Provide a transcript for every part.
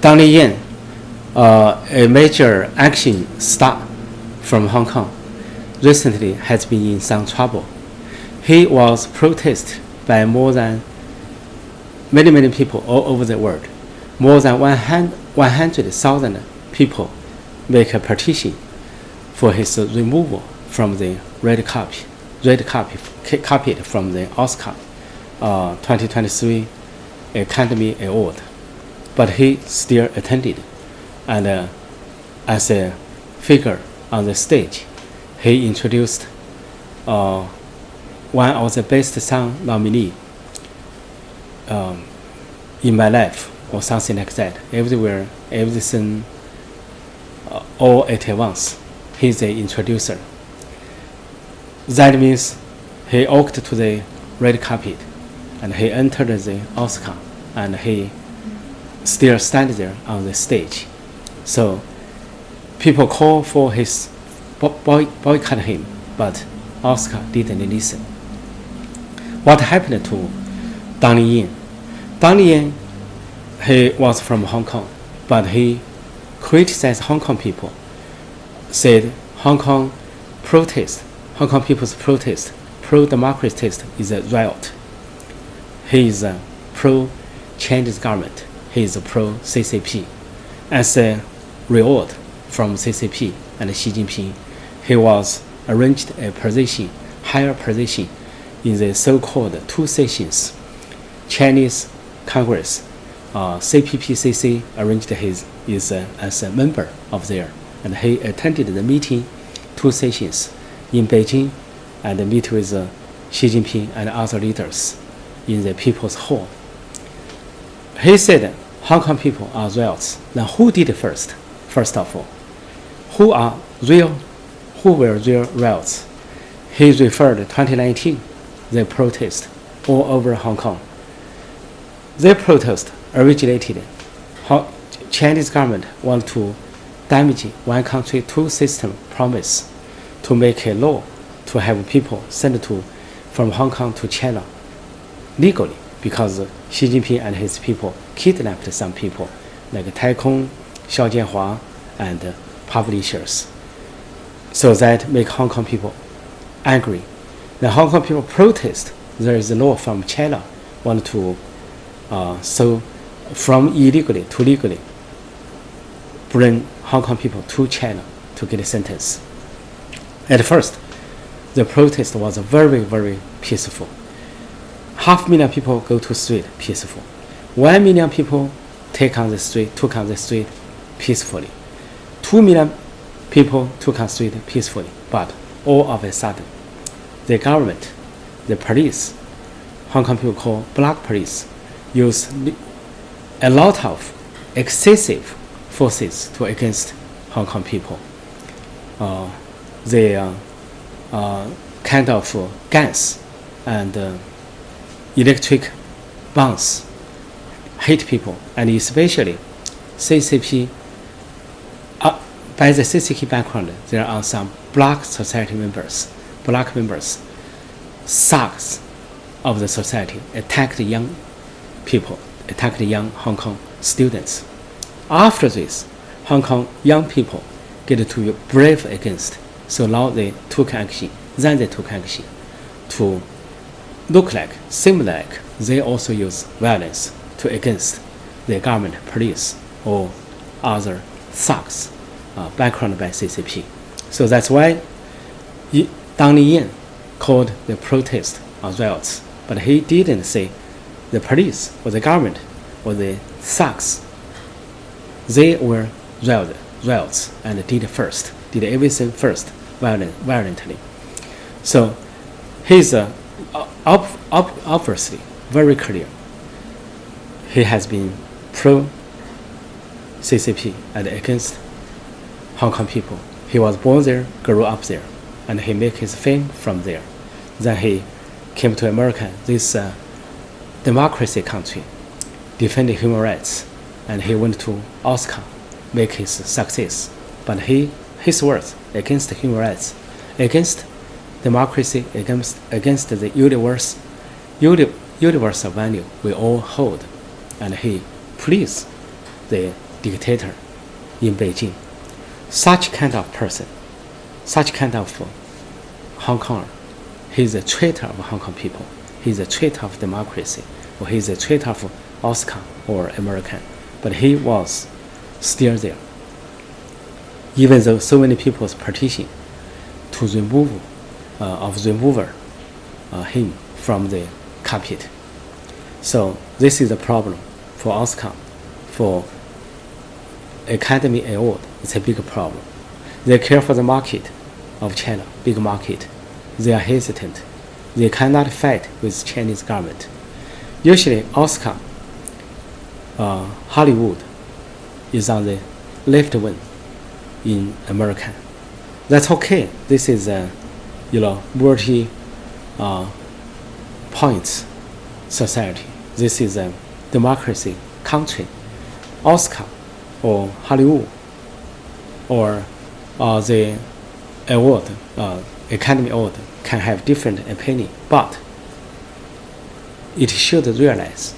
Donnie Yen, a major action star from Hong Kong, recently has been in some trouble. He was protested by more than many people all over the world. More than 100,000 people make a petition for his removal from the red carpet from the Oscar 2023 Academy Award. But he still attended, and as a figure on the stage, he introduced one of the best song nominee in my life, or something like that. Everywhere, everything, all at once. He's the introducer. That means he walked to the red carpet, and he entered the Oscar, and he still stands there on the stage. So people call for his boycott him, but Oscar didn't listen. What happened to Donnie Yen? Donnie Yen, he was from Hong Kong, but he criticized Hong Kong people, said Hong Kong people's protest, pro-democracy test is a riot. He is a pro-Chinese government. He is a pro-CCP. As a reward from CCP and Xi Jinping, he was arranged a position, higher position, in the so-called two sessions. Chinese Congress, CPPCC arranged as a member of there, and he attended the meeting, two sessions in Beijing, and meet with Xi Jinping and other leaders in the People's Hall. He said Hong Kong people are riots. Now who did it first? First of all, who were real riots? He referred to 2019, the protest all over Hong Kong. The protest originated how Chinese government want to damage one country, two system promise to make a law to have people sent from Hong Kong to China legally, because Xi Jinping and his people kidnapped some people like Taikong, Xiao Jianhua, and publishers. So that make Hong Kong people angry. The Hong Kong people protest. There is a law from China want to so from illegally to legally bring Hong Kong people to China to get a sentence. At first, the protest was very peaceful. 500,000 people go to street peaceful. 1 million people took on the street peacefully. 2 million people took on the street peacefully. But all of a sudden, the government, the police, Hong Kong people call black police, use a lot of excessive forces to against Hong Kong people. They kind of guns and electric bombs hit people, and especially CCP. By the CCP background, there are some black members, thugs of the society, attacked young people, attacked young Hong Kong students. After this, Hong Kong young people get to be brave against. So now they took action. Then they took action to seem like they also use violence to against the government, police, or other thugs background by CCP. So that's why Donnie Yen called the protest riots. But he didn't say the police or the government or the thugs. They were riots and did everything first violently. So he's obviously very clear. He has been pro-CCP and against Hong Kong people. He was born there, grew up there, and he made his fame from there. Then he came to America, this democracy country, defending human rights, and he went to Oscar, make his success. But his words against human rights, against democracy, against the universal value we all hold, and he pleased the dictator in Beijing. Such kind of person, such kind of Hong Konger, he's a traitor of Hong Kong people. He's a traitor of democracy, or he's a traitor of Oscar or American. But he was still there. Even though so many people petition to remove him from the carpet. So this is a problem for Oscar, for Academy Award. It's a big problem. They care for the market of China, big market. They are hesitant. They cannot fight with Chinese government. Usually, Oscar, Hollywood is on the left wing in America. That's okay. This is a, multi points society. This is a democracy country. Oscar or Hollywood or the award, Academy Award can have different opinion, but it should realize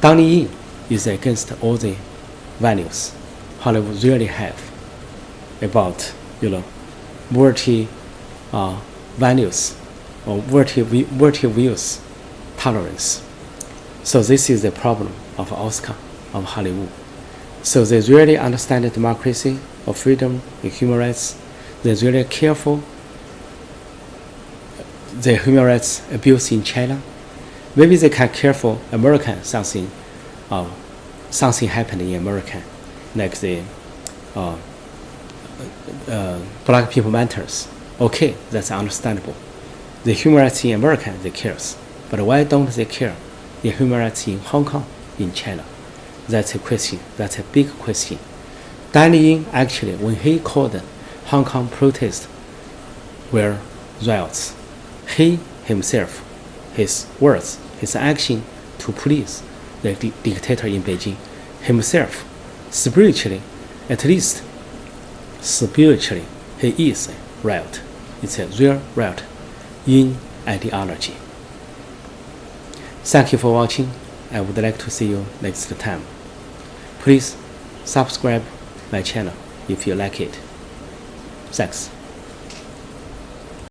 Donnie Yen is against all the values Hollywood really have about multi values or multi views tolerance. So this is the problem of Oscar of Hollywood. So they really understand the democracy or freedom and human rights. They're really careful the human rights abuse in China. Maybe they can care for American something happened in America, like the black people matters. Okay, that's understandable. The human rights in America, they cares. But why don't they care the human rights in Hong Kong, in China? That's a question. That's a big question. Donnie Yen, actually, when he called Hong Kong protests were riots, he himself, his words, his action to police the dictator in Beijing, himself, spiritually, at least spiritually, he is a riot. It's a real riot in ideology. Thank you for watching. I would like to see you next time. Please subscribe my channel if you like it. Thanks.